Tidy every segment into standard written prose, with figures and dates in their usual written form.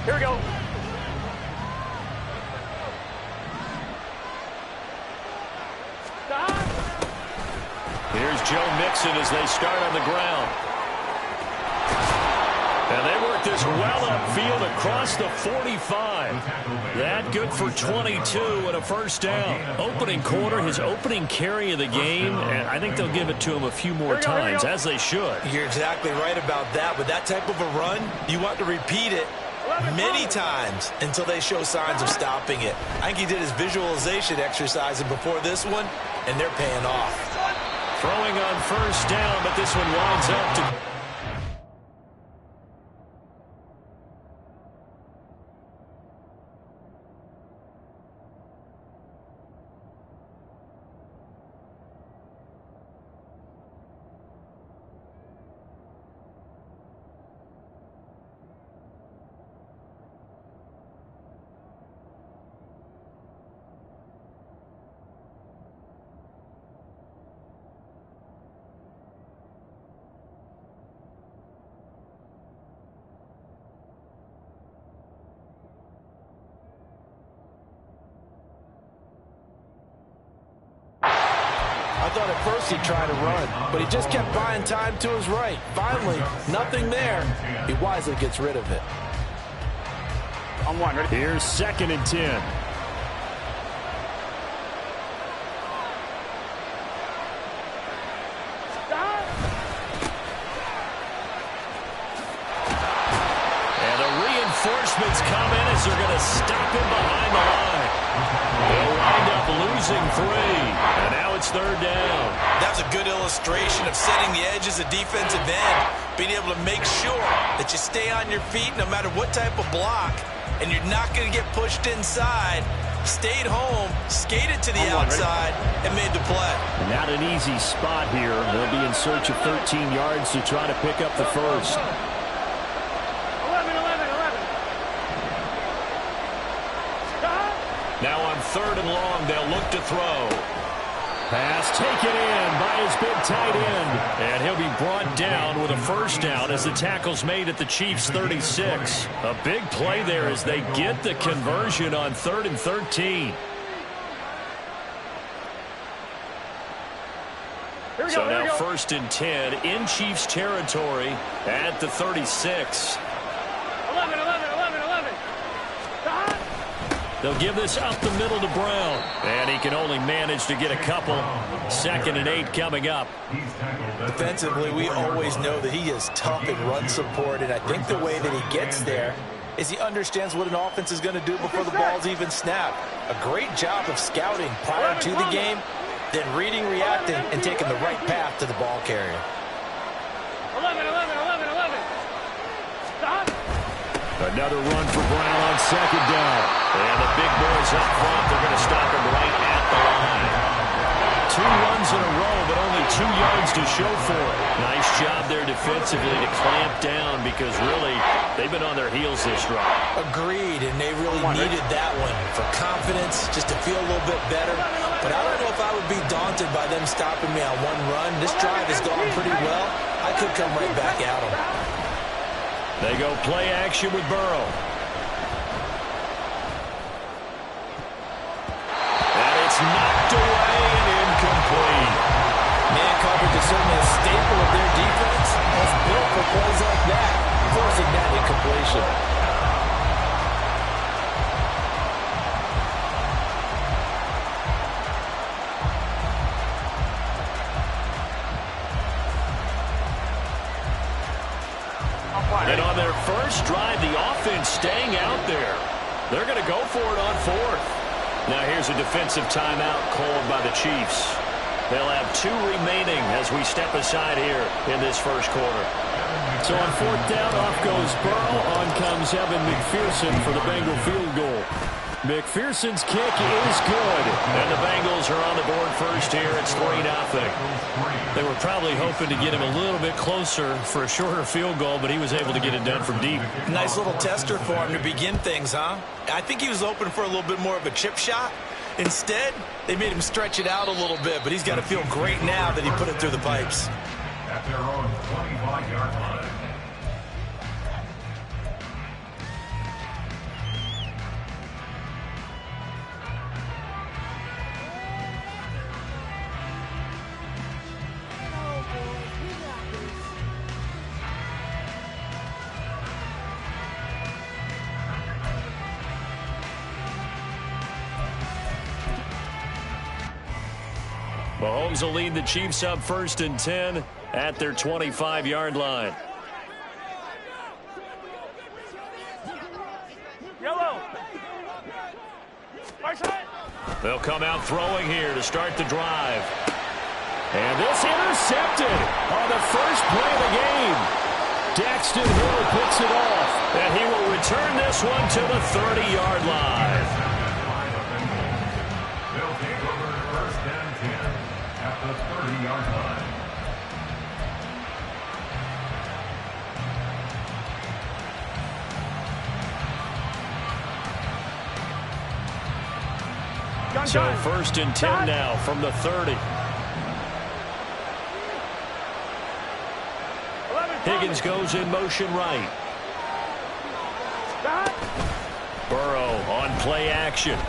Here we go. Here's Joe Mixon as they start on the ground. And they work this well upfield across the 45. That good for 22 and a first down. Opening quarter, his opening carry of the game, and I think they'll give it to him a few more times, as they should. You're exactly right about that. With that type of a run, you want to repeat it many times until they show signs of stopping it. I think he did his visualization exercise before this one, and they're paying off. Throwing on first down, but this one winds up to... I thought at first he'd try to run, but he just kept buying time to his right. Finally, nothing there. He wisely gets rid of it. On one. Ready? Here's 2nd and 10. And the reinforcements come in as they're going to stop him behind the line. They'll wind up losing 3. And now it's 3rd down. That was a good illustration of setting the edge as a defensive end, being able to make sure that you stay on your feet no matter what type of block, and you're not going to get pushed inside. Stayed home, skated to the outside, and made the play. Not an easy spot here. They'll be in search of 13 yards to try to pick up the first. 11. Now on 3rd and long, they'll look to throw. Pass taken in by his big tight end. And he'll be brought down with a first down as the tackle's made at the Chiefs' 36. A big play there as they get the conversion on 3rd and 13. So now 1st and 10 in Chiefs territory at the 36. 11. They'll give this up the middle to Brown. And he can only manage to get a couple. 2nd and 8 coming up. Defensively, we always know that he is tough in run support, and I think the way that he gets there is he understands what an offense is going to do before the ball's even snapped. A great job of scouting prior to the game, then reading, reacting, and taking the right path to the ball carrier. 11. Stop. Another run for Brown on 2nd down. And the big boys up front, they're going to stop him right at the line. 2 runs in a row, but only 2 yards to show for it. Nice job there defensively to clamp down because really they've been on their heels this drive. Agreed, and they really needed that one for confidence, just to feel a little bit better. But I don't know if I would be daunted by them stopping me on one run. This drive has gone pretty well. I could come right back at them. They go play action with Burrow. And it's knocked away and incomplete. Man coverage is certainly a staple of their defense. It's built for plays like that, forcing that incompletion. And on their first drive, the offense staying out there. They're going to go for it on 4th. Now here's a defensive timeout called by the Chiefs. They'll have 2 remaining as we step aside here in this first quarter. So on 4th down, off goes Burrow. On comes Evan McPherson for the Bengal field goal. McPherson's kick is good. And the Bengals are on the board first here. It's 3-0. They were probably hoping to get him a little bit closer for a shorter field goal, but he was able to get it done from deep. Nice little tester for him to begin things, huh? I think he was open for a little bit more of a chip shot. Instead, they made him stretch it out a little bit, but he's got to feel great now that he put it through the pipes. At their own 25-yard line. Mahomes will lead the Chiefs up 1st and 10 at their 25-yard line. Yellow. Right side. They'll come out throwing here to start the drive. And this intercepted on the first play of the game. Daxton Hill picks it off. And he will return this one to the 30-yard line. They'll take over 1st and 10 at the 30-yard line. So 1st and 10 now from the 30. Higgins goes in motion right. Burrow on play action.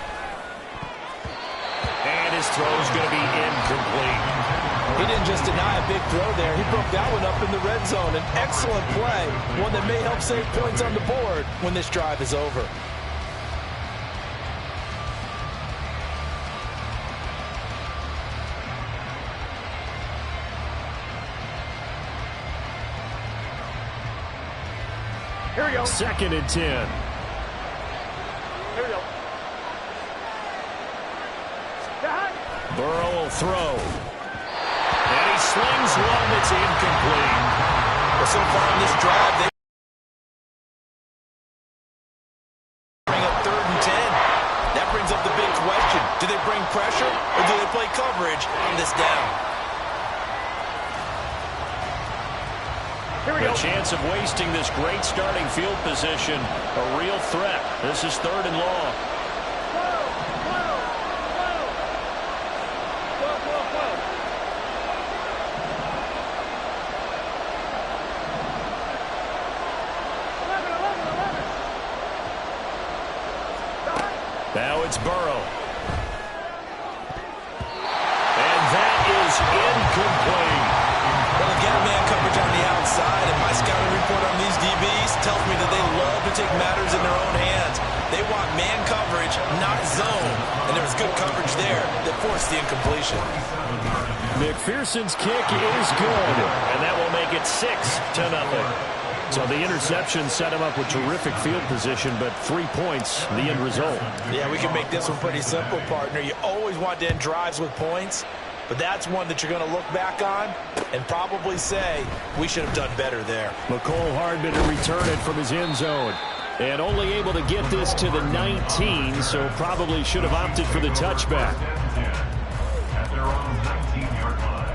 And his throw's going to be incomplete. He didn't just deny a big throw there. He broke that one up in the red zone. An excellent play. One that may help save points on the board when this drive is over. Here we go. 2nd and 10. Here we go. Burrow will throw. And he slings one that's incomplete. Well, so far in this drive, they bring up 3rd and 10. That brings up the big question. Do they bring pressure or do they play coverage on this down? A chance of wasting this great starting field position. A real threat. This is 3rd and long. Now it's Burrow. And that is incomplete. Well, again, man coverage on the outside, and my scouting report on these DBs tells me that they love to take matters in their own hands. They want man coverage, not zone, and there was good coverage there that forced the incompletion. McPherson's kick is good, and that will make it 6-0. So the interception set him up with terrific field position, but 3 points, the end result. Yeah, we can make this one pretty simple, partner. You always want to end drives with points, but that's one that you're going to look back on and probably say, we should have done better there. McCole Hardman to return it from his end zone. And only able to get this to the 19, so probably should have opted for the touchback. At their own 19-yard line.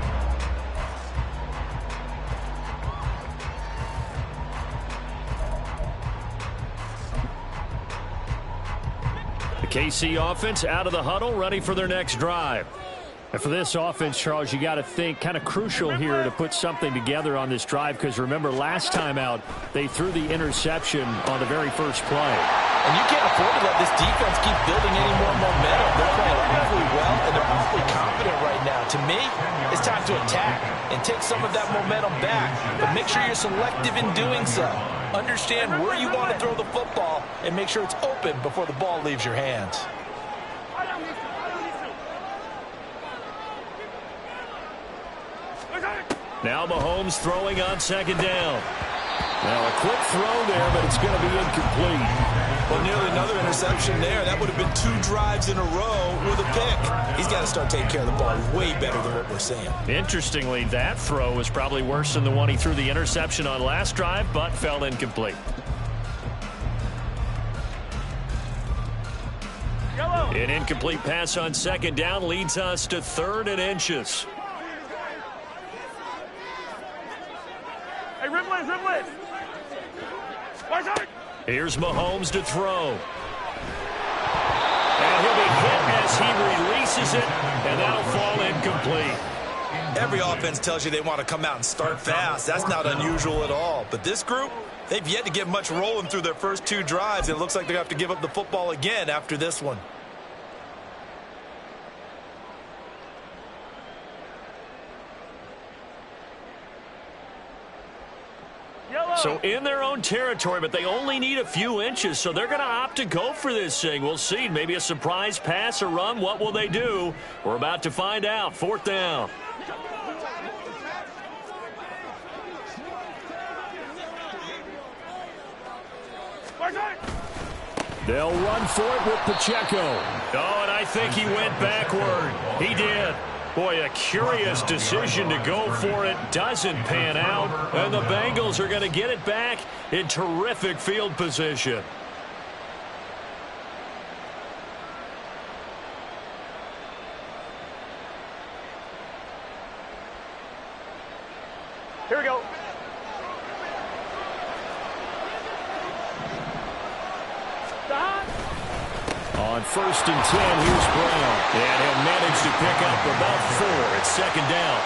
The KC offense out of the huddle, ready for their next drive. And for this offense, Charles, you got to think kind of crucial here to put something together on this drive, because remember last time out they threw the interception on the very first play. And you can't afford to let this defense keep building any more momentum. They're playing awfully well, and they're awfully confident right now. To me, it's time to attack and take some of that momentum back, but make sure you're selective in doing so. Understand where you want to throw the football and make sure it's open before the ball leaves your hands. Now Mahomes throwing on 2nd down. Now a quick throw there, but it's going to be incomplete. Well, nearly another interception there. That would have been 2 drives in a row with a pick. He's got to start taking care of the ball way better than what we're seeing. Interestingly, that throw was probably worse than the one he threw the interception on last drive, but fell incomplete. An incomplete pass on 2nd down leads us to 3rd and inches. Hey, Ripley. Watch out. Here's Mahomes to throw. And he'll be hit as he releases it, and that'll fall incomplete. Every offense tells you they want to come out and start fast. That's not unusual at all. But this group, they've yet to get much rolling through their first 2 drives. It looks like they're going to have to give up the football again after this one. Yellow. So in their own territory, but they only need a few inches, so they're going to opt to go for this thing. We'll see. Maybe a surprise pass or run. What will they do? We're about to find out. 4th down. They'll run for it with Pacheco. Oh, and I think he went backward. He did. Boy, a curious decision to go for it. Doesn't pan out. And the Bengals are going to get it back in terrific field position. Here we go. On 1st and 10, here's Brown. And he'll manage to pick up about 4. It's 2nd down.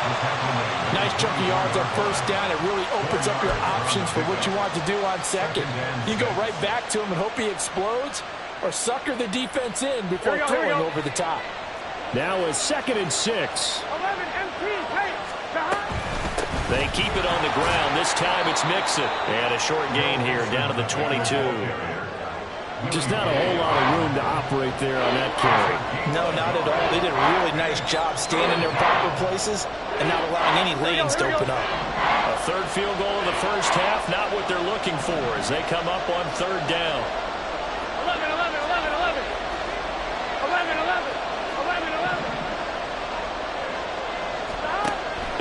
Nice chunk of yards on 1st down. It really opens up your options for what you want to do on 2nd. You go right back to him and hope he explodes, or sucker the defense in before throwing over the top. Now a 2nd and 6. 11 MT, They keep it on the ground. This time it's Mixon. And a short gain here down to the 22. Just not a whole lot of room to operate there on that carry. No, not at all. They did a really nice job staying in their proper places and not allowing any lanes to open up. A 3rd field goal in the first half, not what they're looking for as they come up on 3rd down. 11, 11, 11, 11. 11, 11. 11, 11.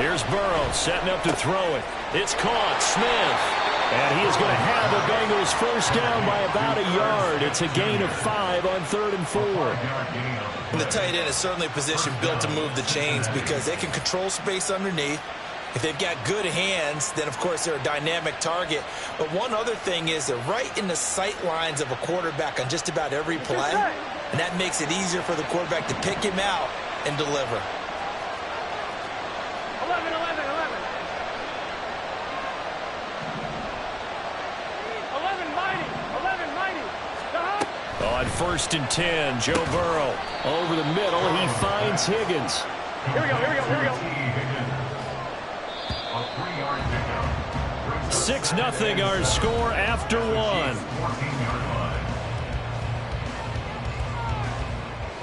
Here's Burrow setting up to throw it. It's caught. Smith. And he is going to have the Bengals first down by about a yard. It's a gain of 5 on 3rd and 4. And the tight end is certainly a position built to move the chains because they can control space underneath. If they've got good hands, then, of course, they're a dynamic target. But one other thing is they're right in the sight lines of a quarterback on just about every play. And that makes it easier for the quarterback to pick him out and deliver. 11, 11, 11. 11 mighty. 11 mighty. On 1st and 10, Joe Burrow. Over the middle, he finds Higgins. Here we go, here we go, here we go. 6-0 our score after 1.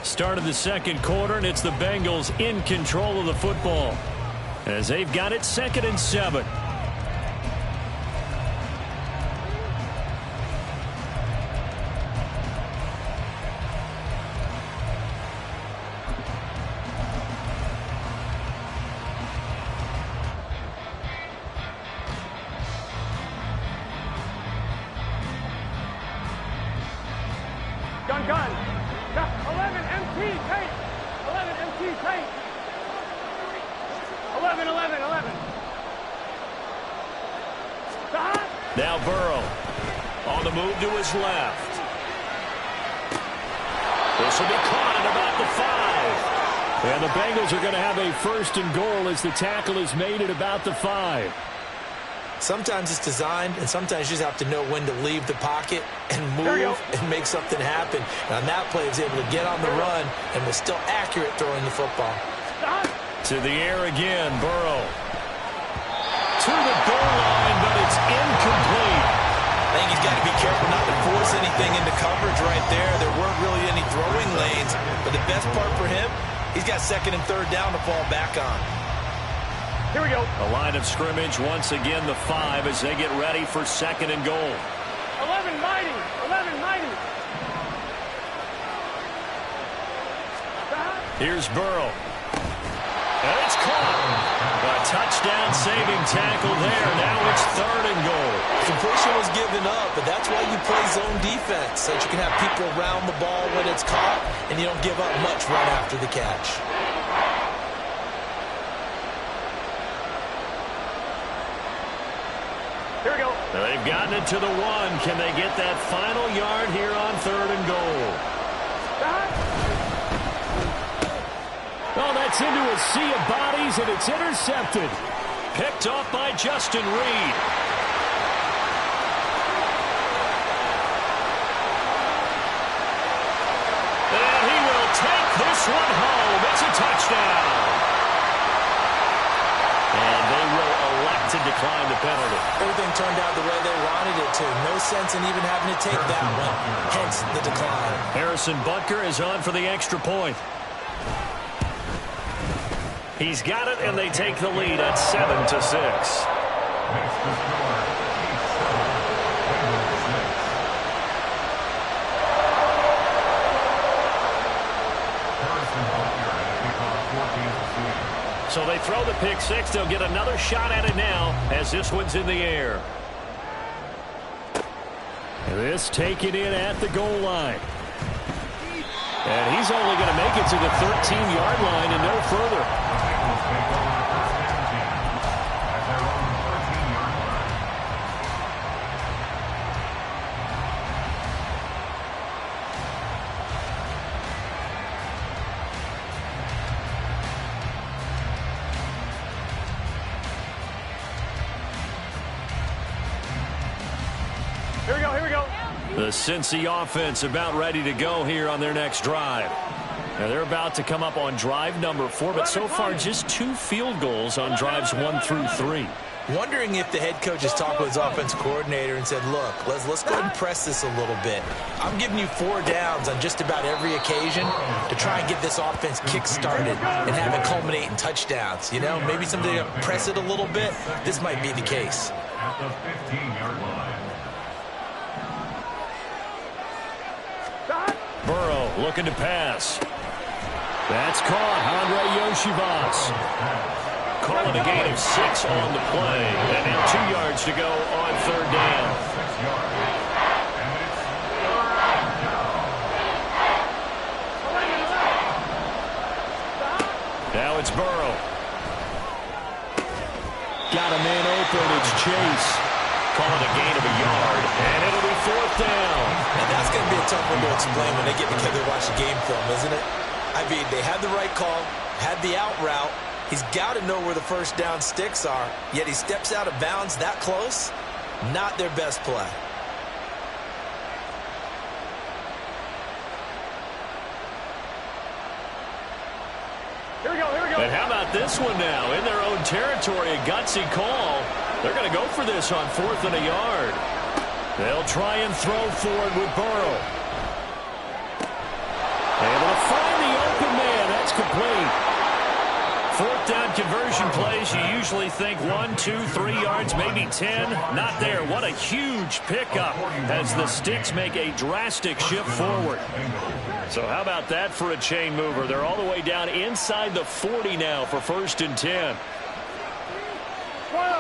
Start of the 2nd quarter, and it's the Bengals in control of the football as they've got it 2nd and 7. Gun. 11 MT, Tate. 11 MT, Tate. 11, 11, 11. Now Burrow on the move to his left. This will be caught at about the 5. And the Bengals are going to have a 1st and goal as the tackle is made at about the 5. Sometimes it's designed, and sometimes you just have to know when to leave the pocket and move and make something happen. And on that play, he was able to get on the run and was still accurate throwing the football. To the air again, Burrow. To the goal line, but it's incomplete. I think he's got to be careful not to force anything into coverage right there. There weren't really any throwing lanes, but the best part for him, he's got 2nd and 3rd down to fall back on. Here we go. A line of scrimmage, once again the 5 as they get ready for 2nd and goal. 11 mighty. 11 mighty. Here's Burrow. And it's caught. A touchdown-saving tackle there. Now it's 3rd and goal. Some pushing was given up, but that's why you play zone defense, so that you can have people around the ball when it's caught, and you don't give up much right after the catch. Here we go. They've gotten it to the 1. Can they get that final yard here on 3rd and goal? Oh, that's into a sea of bodies, and it's intercepted. Picked off by Justin Reed. And he will take this one home. It's a touchdown. And they will elect to declare applying the penalty. Everything turned out the way they wanted it to. No sense in even having to take that one. Hence the decline. Harrison Butker is on for the extra point. He's got it, and they take the lead at 7-6. So they throw the pick six. They'll get another shot at it now as this one's in the air. This taken in at the goal line. And he's only going to make it to the 13-yard line and no further. The Cincy offense about ready to go here on their next drive. Now they're about to come up on drive number 4, but so far just 2 field goals on drives 1 through 3. Wondering if the head coach has talked with his offense coordinator and said, look, let's go ahead and press this a little bit. I'm giving you 4 downs on just about every occasion to try and get this offense kick-started and have it culminate in touchdowns. You know, maybe something to press it a little bit. This might be the case. At the 15-yard line. Burrow looking to pass. That's caught. Andre Yoshivas. Calling a gain of 6 on the play. And now 2 yards to go on 3rd down. Now it's Burrow. Got a man open. It's Chase. Calling a gain of a yard. And it'll be 4th down. And that's going to be a tough one to explain when they get together and watch the game film, isn't it? I mean, they had the right call, had the out route. He's got to know where the first down sticks are, yet he steps out of bounds that close. Not their best play. Here we go. And how about this one now? In their own territory, a gutsy call. They're going to go for this on 4th and a yard. They'll try and throw forward with Burrow. Able to find the open man. That's complete. 4th down conversion plays, you usually think 1, 2, 3 yards, maybe 10. Not there. What a huge pickup as the sticks make a drastic shift forward. So how about that for a chain mover? They're all the way down inside the 40 now for 1st and 10.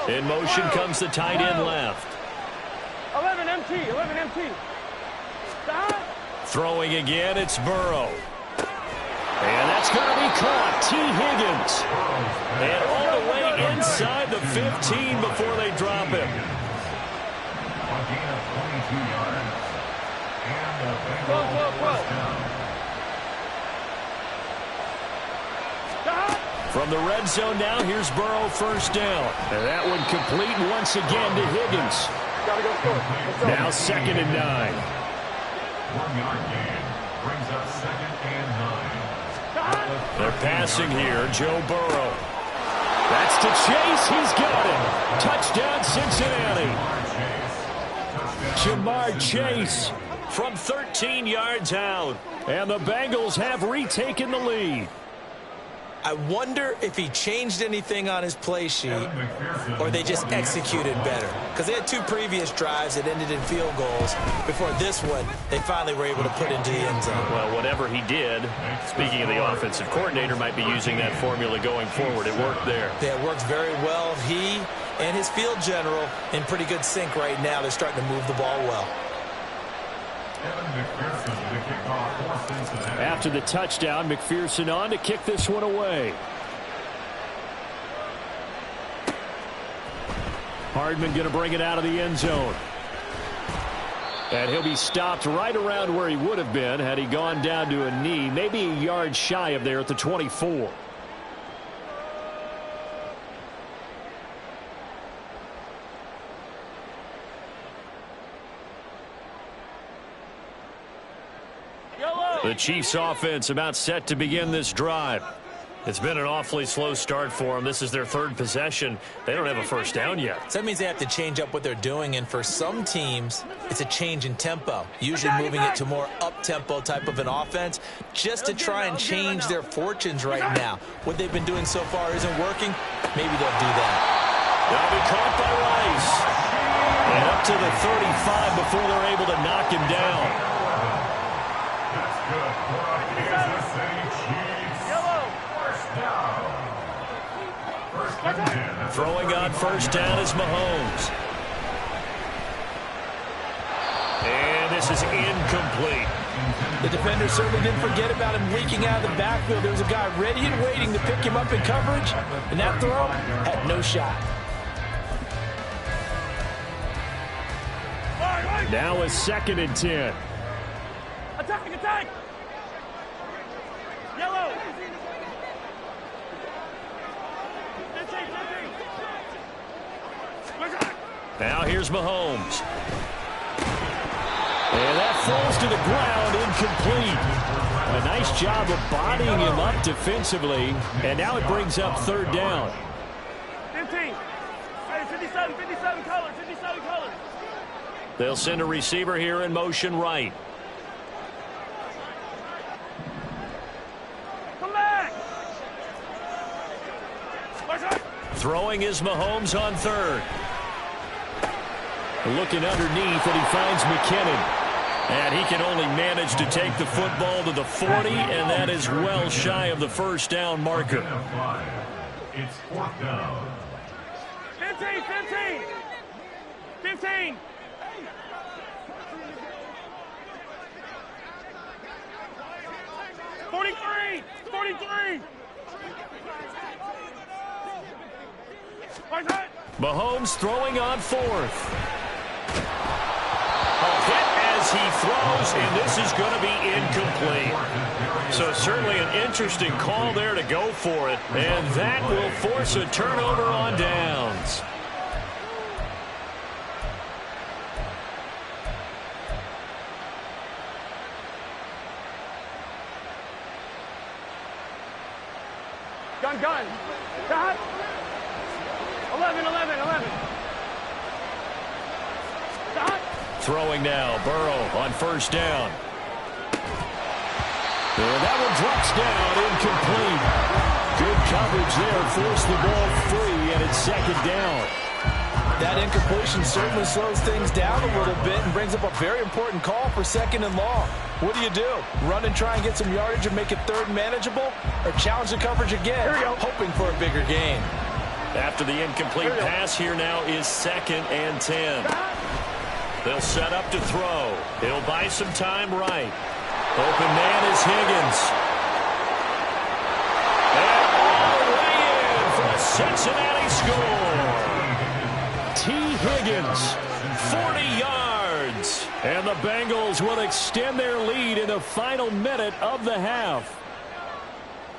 In motion comes the tight end left. 11 MT. Stop. Throwing again, it's Burrow. And that's going to be caught. T. Higgins. And all the way inside the 15 before they drop him. A gain of 22 yards. And a Bengals first down. From the red zone now, here's Burrow 1st down. And that one complete once again to Higgins. Gotta go score. Now 2nd and 9. 1-yard gain brings up 2nd and 9. They're passing here, Joe Burrow. That's to Chase. He's got it. Touchdown, Cincinnati. Jamar Chase from 13 yards out. And the Bengals have retaken the lead. I wonder if he changed anything on his play sheet or they just executed better. Because they had 2 previous drives that ended in field goals. Before this one, they finally were able to put into the end zone. Well, whatever he did, speaking of the offensive coordinator, might be using that formula going forward. It worked there. Yeah, it worked very well. He and his field general in pretty good sync right now. They're starting to move the ball well. After the touchdown, McPherson on to kick this one away. Hardman going to bring it out of the end zone. And he'll be stopped right around where he would have been had he gone down to a knee, maybe a yard shy of there at the 24. The Chiefs offense about set to begin this drive. It's been an awfully slow start for them. This is their third possession. They don't have a first down yet. So that means they have to change up what they're doing, and for some teams, it's a change in tempo, usually moving it to more up-tempo type of an offense just to try and change their fortunes right now. What they've been doing so far isn't working. Maybe they'll do that. They'll be caught by Rice. And up to the 35 before they're able to knock him down. That's good for a Kansas City Chiefs. First down. Throwing on first down is Mahomes. And this is incomplete. The defender certainly didn't forget about him leaking out of the backfield. There was a guy ready and waiting to pick him up in coverage, and that throw had no shot. Now a 2nd and 10. Attack, attack! Yellow! 15. Now here's Mahomes. And that falls to the ground, incomplete. A nice job of bodying him up defensively. And now it brings up 3rd down. 15. Hey, 57 color, 57 color. They'll send a receiver here in motion right. Come back! Throwing is Mahomes on 3rd. Looking underneath, and he finds McKinnon. And he can only manage to take the football to the 40, and that is well shy of the first down marker. It's 4th down. 15. 43. Mahomes throwing on 4th. A hit as he throws, and this is going to be incomplete. So certainly an interesting call there to go for it, and that will force a turnover on downs. Gun. Dot. 11. Dot. Throwing now, Burrow on first down. And that one drops down, incomplete. Good coverage there, forced the ball free, and it's 2nd down. That incompletion certainly slows things down a little bit and brings up a very important call for 2nd and long. What do? Run and try and get some yardage and make it 3rd manageable, or challenge the coverage again, hoping for a bigger gain? After the incomplete pass, here now is 2nd and 10. They'll set up to throw. He'll buy some time right. Open man is Higgins. And all the way in for a Cincinnati score. T. Higgins, 40 yards. And the Bengals will extend their lead in the final minute of the half.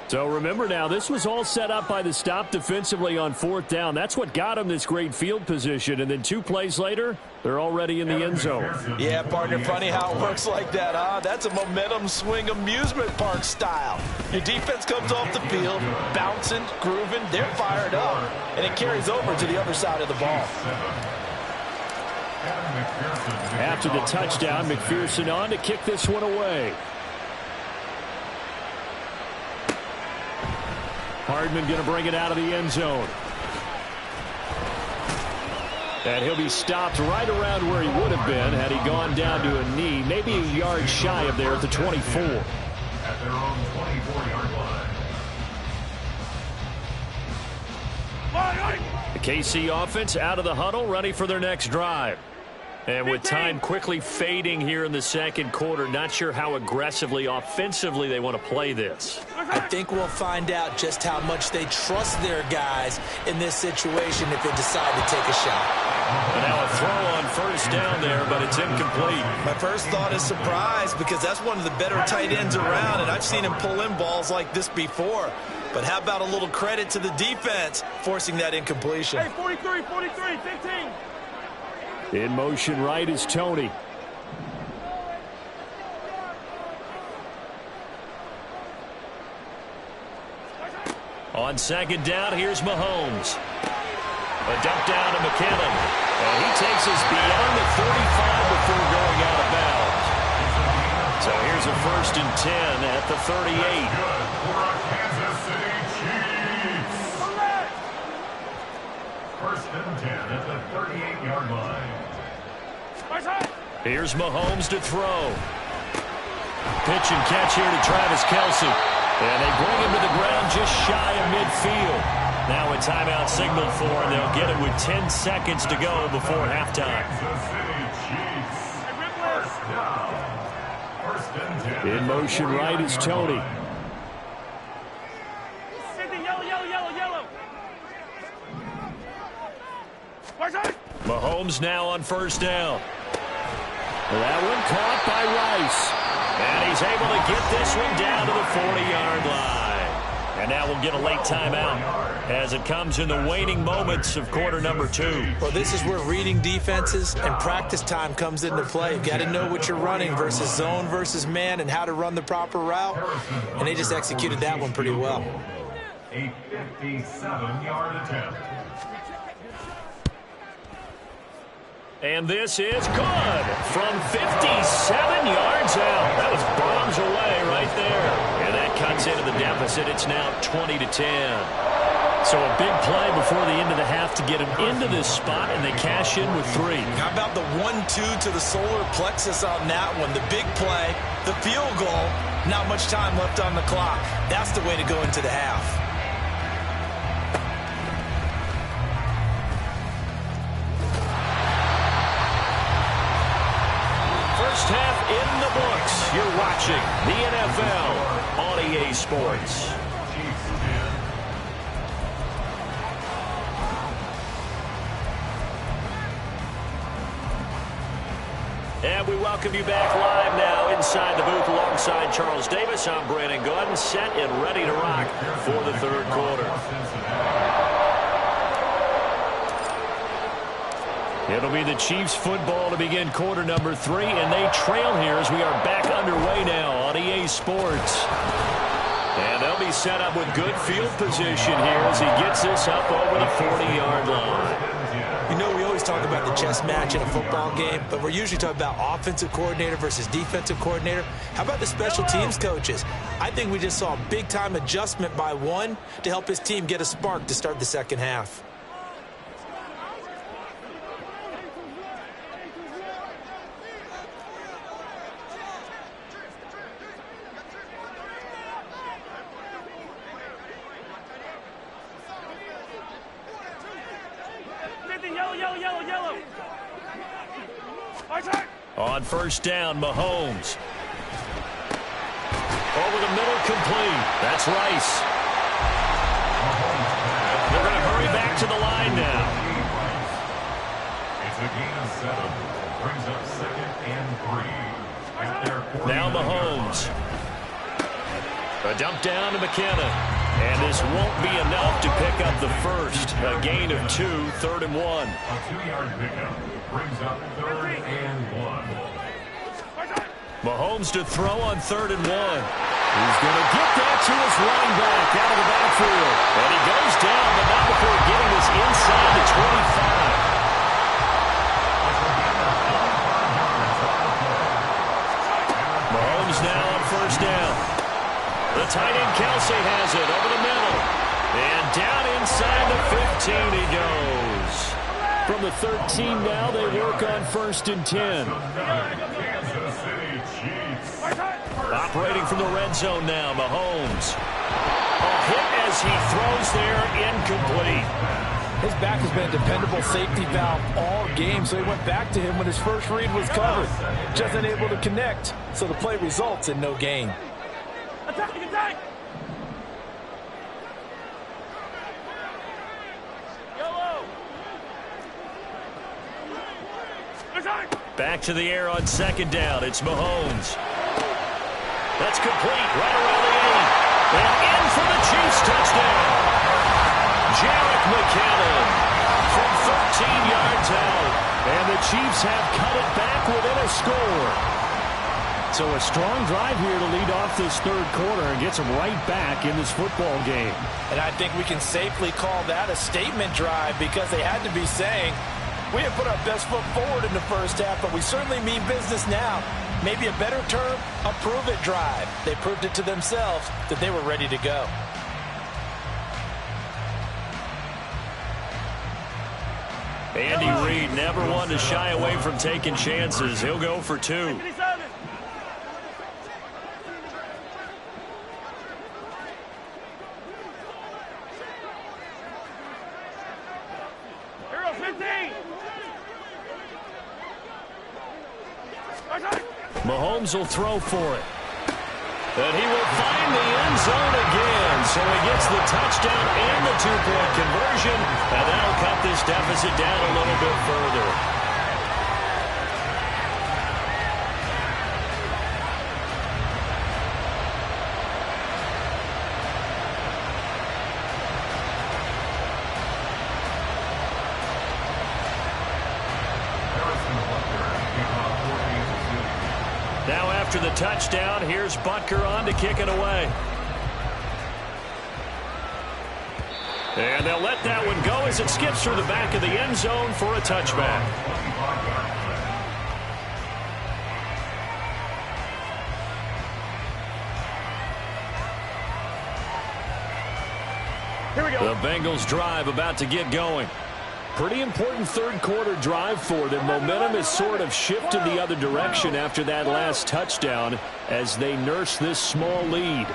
So remember now, this was all set up by the stop defensively on 4th down. That's what got them this great field position. And then 2 plays later, they're already in the end zone. Yeah, partner, funny how it works like that, huh? That's a momentum swing amusement park style. Your defense comes off the field, bouncing, grooving, they're fired up, and it carries over to the other side of the ball. After the touchdown, McPherson on to kick this one away. Hardman going to bring it out of the end zone. And he'll be stopped right around where he would have been had he gone down to a knee, maybe a yard shy of there at the 24. At their own 24-yard line. The KC offense out of the huddle, ready for their next drive. And with time quickly fading here in the 2nd quarter, not sure how aggressively, offensively they want to play this. I think we'll find out just how much they trust their guys in this situation if they decide to take a shot. And now a throw on first down there, but it's incomplete. My first thought is surprise, because that's one of the better tight ends around, and I've seen him pull in balls like this before. But how about a little credit to the defense forcing that incompletion? Hey, 43, 15. In motion right is Tony. On second down, here's Mahomes. A dump down to McKinnon. And he takes us beyond the 35 before going out of bounds. So here's a 1st and 10 at the 38. For a Kansas City Chiefs. 1st and 10 at the 38-yard line. Here's Mahomes to throw. Pitch and catch here to Travis Kelce. And they bring him to the ground just shy of midfield. Now a timeout signal for, and they'll get it with 10 seconds to go before halftime. In motion right is Tony. Mahomes now on 1st down. That one caught by Rice. And he's able to get this one down to the 40-yard line. And now we'll get a late timeout as it comes in the waning moments of quarter number 2. Well, this is where reading defenses and practice time comes into play. You've got to know what you're running versus zone versus man and how to run the proper route. And they just executed that one pretty well. A 57-yard attempt. And this is good from 57 yards out. That was bombs away right there. And that cuts into the deficit. It's now 20-10. So a big play before the end of the half to get him into this spot, and they cash in with 3. How about the 1-2 to the solar plexus on that one? The big play, the field goal, not much time left on the clock. That's the way to go into the half. First half in the books. You're watching the NFL on EA Sports. And we welcome you back live now inside the booth alongside Charles Davis. I'm Brandon Gordon, set and ready to rock for the 3rd quarter. It'll be the Chiefs football to begin quarter number 3, and they trail here as we are back underway now on EA Sports. And they'll be set up with good field position here as he gets this up over the 40-yard line. You know, we always talk about the chess match in a football game, but we're usually talking about offensive coordinator versus defensive coordinator. How about the special teams coaches? I think we just saw a big-time adjustment by one to help his team get a spark to start the second half. On 1st down, Mahomes. Over the middle, complete. That's Rice. They're going to hurry back to the line now. It's a gain of 7. Brings up 2nd and 3. Now Mahomes. A dump down to McKinnon. And this won't be enough to pick up the first. A gain of 2, 3rd and 1. A 2-yard pickup brings up 3rd and 1. Mahomes to throw on 3rd and 1. He's going to get that to his running back out of the backfield. And he goes down, but not before getting this inside the 25. Mahomes now on 1st down. The tight end Kelce has it over the middle. And down inside the 15 he goes. From the 13 now, they work on 1st and 10. Operating from the red zone now, Mahomes. A hit as he throws there, incomplete. His back has been a dependable safety valve all game, so he went back to him when his first read was covered. Just unable to connect, so the play results in no gain. Attack, attack! Back to the air on 2nd down. It's Mahomes. That's complete right around the 8. And in for the Chiefs touchdown. Jarek McKinnon from 13 yards out. And the Chiefs have cut it back within a score. So a strong drive here to lead off this third quarter and gets them right back in this football game. And I think we can safely call that a statement drive because they had to be saying, we have put our best foot forward in the first half, but we certainly mean business now. Maybe a better term, a prove-it drive. They proved it to themselves that they were ready to go. Andy Reid never wanted to shy away from taking chances. He'll go for 2. Mahomes will throw for it. And he will find the end zone again. So he gets the touchdown and the 2-point conversion. And that'll cut this deficit down a little bit further. Now after the touchdown, here's Butker on to kick it away. And they'll let that one go as it skips through the back of the end zone for a touchback. Here we go. The Bengals drive about to get going. Pretty important third quarter drive for them. Momentum has sort of shifted the other direction after that last touchdown as they nurse this small lead.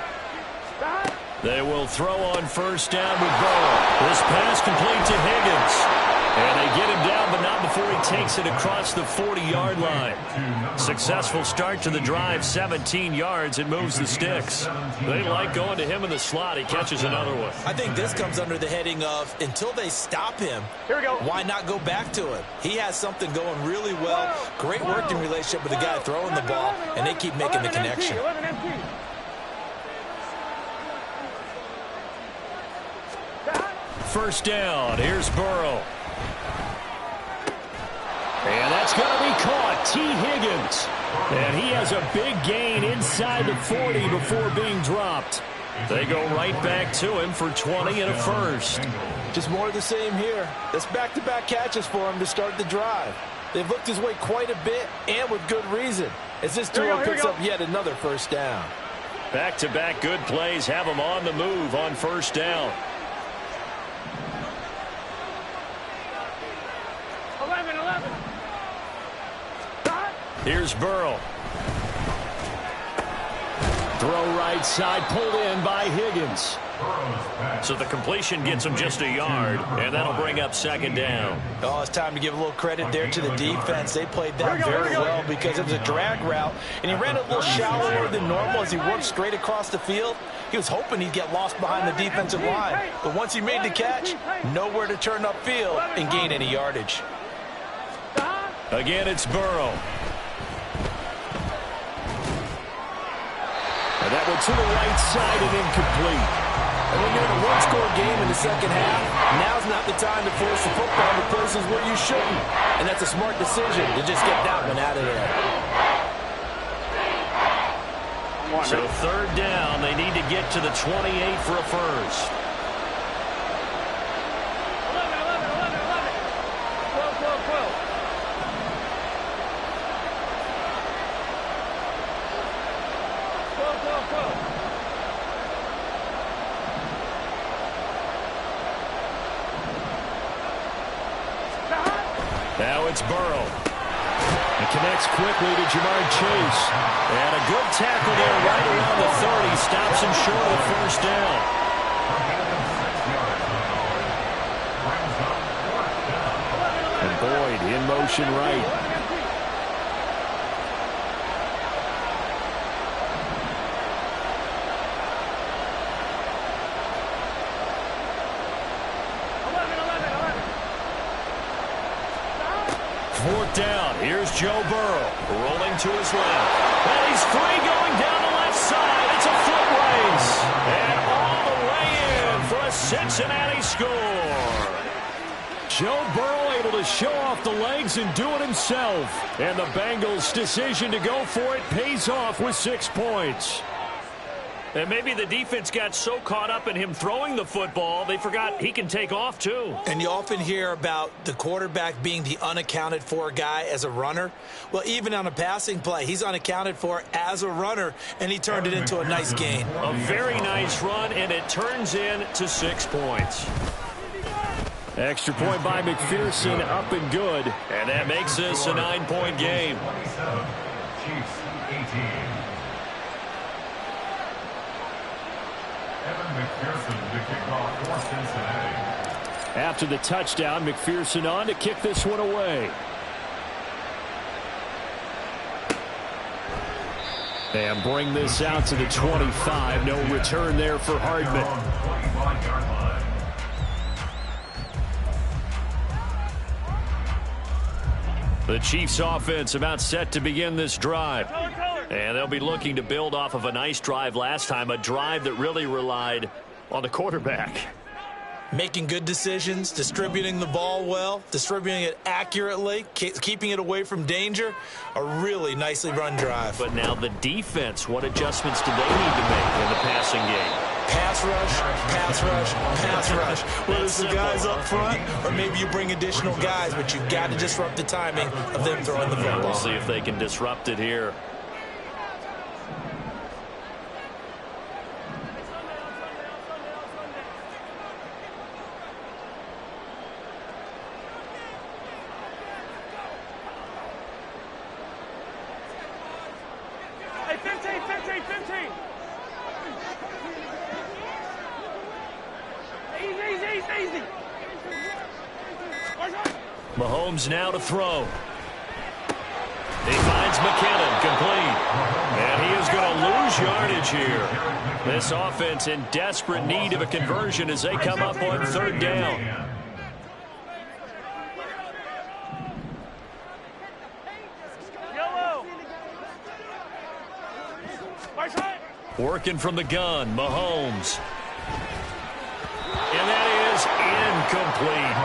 They will throw on first down with Burrow. This pass complete to Higgins. And they get him down, but not before he takes it across the 40-yard line. Successful start to the drive, 17 yards. It moves the sticks. They like going to him in the slot. He catches another one. I think this comes under the heading of until they stop him, Here we go. why not go back to him? He has something going really well. Great working relationship with the guy throwing the ball, and they keep making the connection. 11 MT. First down. Here's Burrow. And that's going to be caught. T. Higgins. And he has a big gain inside the 40 before being dropped. They go right back to him for 20 and a first. Just more of the same here. That's back-to-back catches for him to start the drive. They've looked his way quite a bit, and with good reason, as this duo picks up yet another first down. Back-to-back good plays have him on the move on first down. 11. Here's Burrow. Throw right side, pulled in by Higgins. So the completion gets him just a yard, and that'll bring up second down. Oh, it's time to give a little credit there to the defense. They played that very well because it was a drag route, and he ran a little shallower than normal as he worked straight across the field. He was hoping he'd get lost behind the defensive line, but once he made the catch, nowhere to turn upfield and gain any yardage. Again, it's Burrow. And that one to the right side and incomplete. And when you're in a one-score game in the second half, now's not the time to force the football to places where you shouldn't. And that's a smart decision to just get that one out of there. So third down, they need to get to the 28 for a first. 12. Now it's Burrow. He connects quickly to Jamar Chase. And a good tackle there right around the 30. Stops him short of the first down. And Boyd in motion right. Fourth down. Here's Joe Burrow rolling to his left. And he's free going down the left side. It's a foot race. And all the way in for a Cincinnati score. Joe Burrow able to show off the legs and do it himself. And the Bengals' decision to go for it pays off with 6 points. And maybe the defense got so caught up in him throwing the football, they forgot he can take off too. And you often hear about the quarterback being the unaccounted for guy as a runner. Well, even on a passing play, he's unaccounted for as a runner, and he turned it into a nice gain. A very nice run, and it turns into 6 points. Extra point by McPherson, up and good. And that makes this a 9-point game. 27, Chiefs 18. Evan McPherson to kick off for Cincinnati. After the touchdown, McPherson on to kick this one away. And bring this out to the 25. No return there for Hardman. 25-yard line. The Chiefs offense about set to begin this drive. And they'll be looking to build off of a nice drive last time, a drive that really relied on the quarterback. Making good decisions, distributing the ball well, distributing it accurately, keeping it away from danger. A really nicely run drive. But now the defense, what adjustments do they need to make in the passing game? Pass rush, pass rush, pass rush. Whether it's the guys up front or maybe you bring additional guys, but you've got to disrupt the timing of them throwing the football. We'll see if they can disrupt it here. Hey, 15, 15, 15. Easy. Mahomes now to throw. He finds McKinnon complete. And he is going to lose yardage here. This offense in desperate need of a conversion as they come up on 3rd down. Working from the gun, Mahomes. And that is incomplete.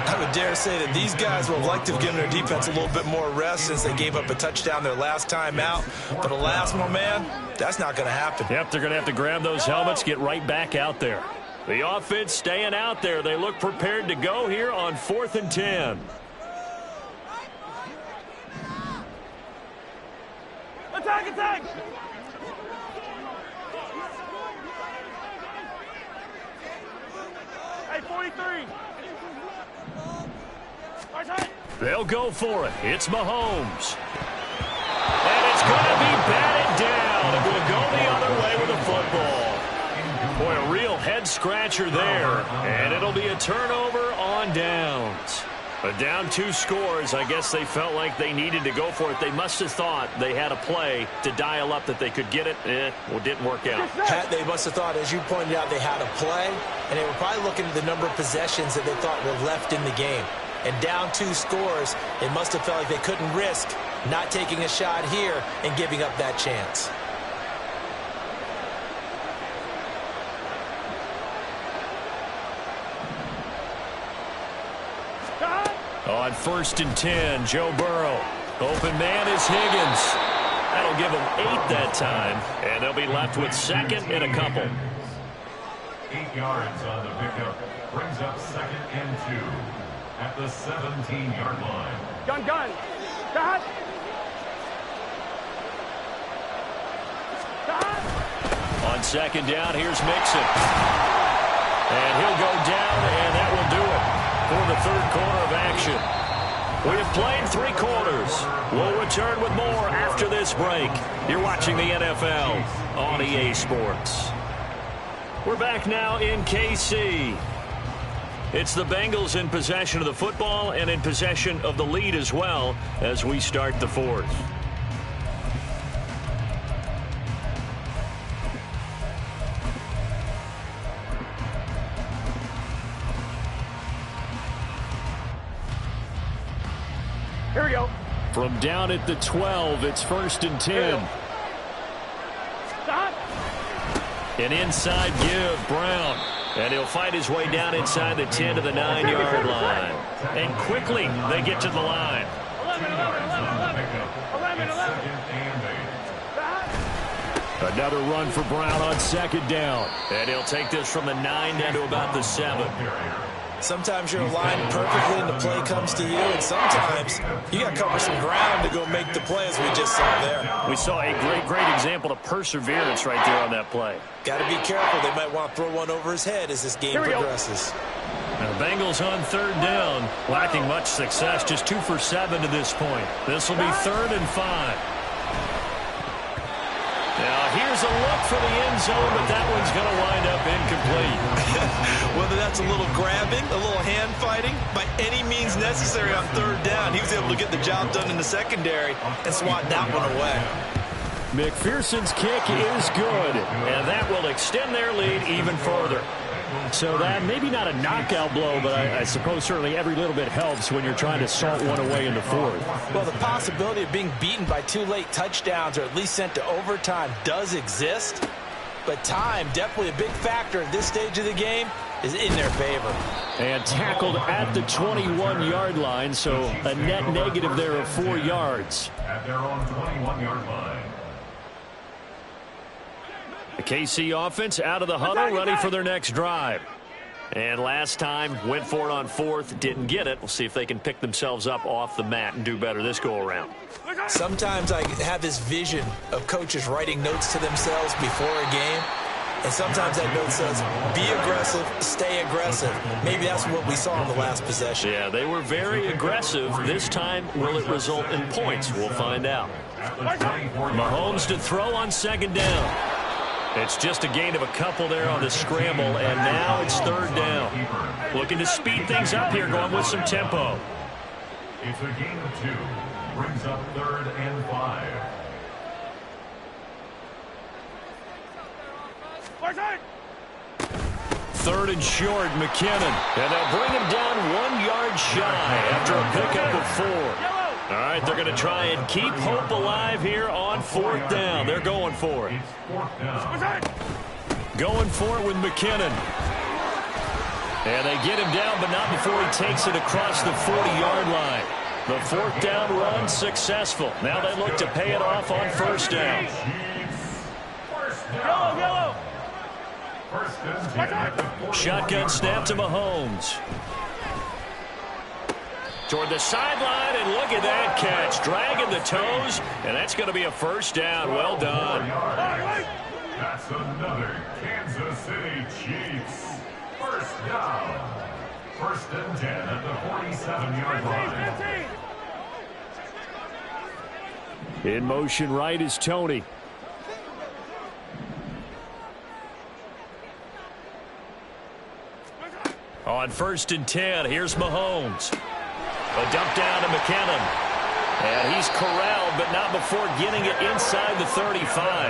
I would dare say that these guys would have liked to have given their defense a little bit more rest since they gave up a touchdown their last time out. But alas, my man, that's not going to happen. Yep, they're going to have to grab those helmets, get right back out there. The offense staying out there. They look prepared to go here on 4th and 10. Attack! Hey, 43. They'll go for it. It's Mahomes. And it's going to be batted down. It will go the other way with the football. Boy, a real head-scratcher there. And it'll be a turnover on downs. But down 2 scores, I guess they felt like they needed to go for it. They must have thought they had a play to dial up that they could get it. Well, it didn't work out. They must have thought, as you pointed out, they had a play, and they were probably looking at the number of possessions that they thought were left in the game. And down 2 scores, they must have felt like they couldn't risk not taking a shot here and giving up that chance. On 1st and 10, Joe Burrow. Open man is Higgins. That'll give them 8 that time, and they'll be left with 2nd and a couple. 8 yards on the pickup. Brings up 2nd and 2 at the 17-yard line. Gun. Dot. On 2nd down, here's Mixon. And he'll go down, and that will do it for the 3rd quarter of action. We have played 3 quarters. We'll return with more after this break. You're watching the NFL on EA Sports. We're back now in KC. It's the Bengals in possession of the football and in possession of the lead as well as we start the 4th. Here we go. From down at the 12, it's 1st and 10. Stop. An inside give, Brown. And he'll fight his way down inside the 10 to the 9-yard line. And quickly they get to the line. 11. Another run for Brown on second down. And he'll take this from the 9 down to about the 7. Sometimes you're aligned perfectly and the play comes to you, and sometimes you got to cover some ground to go make the play, as we just saw there. We saw a great example of perseverance right there on that play. Got to be careful. They might want to throw one over his head as this game progresses. Now, the Bengals on third down, lacking much success, just 2 for 7 to this point. This will be 3rd and 5. Now, here's a look for the end zone, but that one's going to wind up incomplete. Whether that's a little grabbing, a little hand fighting, by any means necessary on third down, he was able to get the job done in the secondary and swat that one away. McPherson's kick is good, and that will extend their lead even further. So that maybe not a knockout blow, but I suppose certainly every little bit helps when you're trying to salt one away in the fourth. Well, the possibility of being beaten by 2 late touchdowns or at least sent to overtime does exist, but time, definitely a big factor at this stage of the game, is in their favor. And tackled at the 21-yard line, so a net negative there of 4 yards. At their own 21-yard line. The KC offense out of the huddle, ready for their next drive. And last time, went for it on 4th, didn't get it. We'll see if they can pick themselves up off the mat and do better this go-around. Sometimes I have this vision of coaches writing notes to themselves before a game, and sometimes that note says, be aggressive, stay aggressive. Maybe that's what we saw in the last possession. Yeah, they were very aggressive. This time, will it result in points? We'll find out. Mahomes to throw on second down. It's just a gain of a couple there on the scramble, and now it's third down. Looking to speed things up here, going with some tempo. It's a gain of 2. Brings up 3rd and 5. Third and short, McKinnon. And they'll bring him down 1 yard shy after a pickup of 4. All right, they're going to try and keep hope alive here on 4th down. They're going for it. Going for it with McKinnon. And they get him down, but not before he takes it across the 40-yard line. The 4th down run successful. Now they look to pay it off on 1st down. Yellow. Shotgun snap to Mahomes. Toward the sideline, and look at that catch. Dragging the toes, and that's going to be a 1st down. Well done. That's another Kansas City Chiefs. 1st down. 1st and 10 at the 47-yard line. In motion right is Tony. On 1st and 10, here's Mahomes. A dump down to McKinnon. And he's corralled, but not before getting it inside the 35.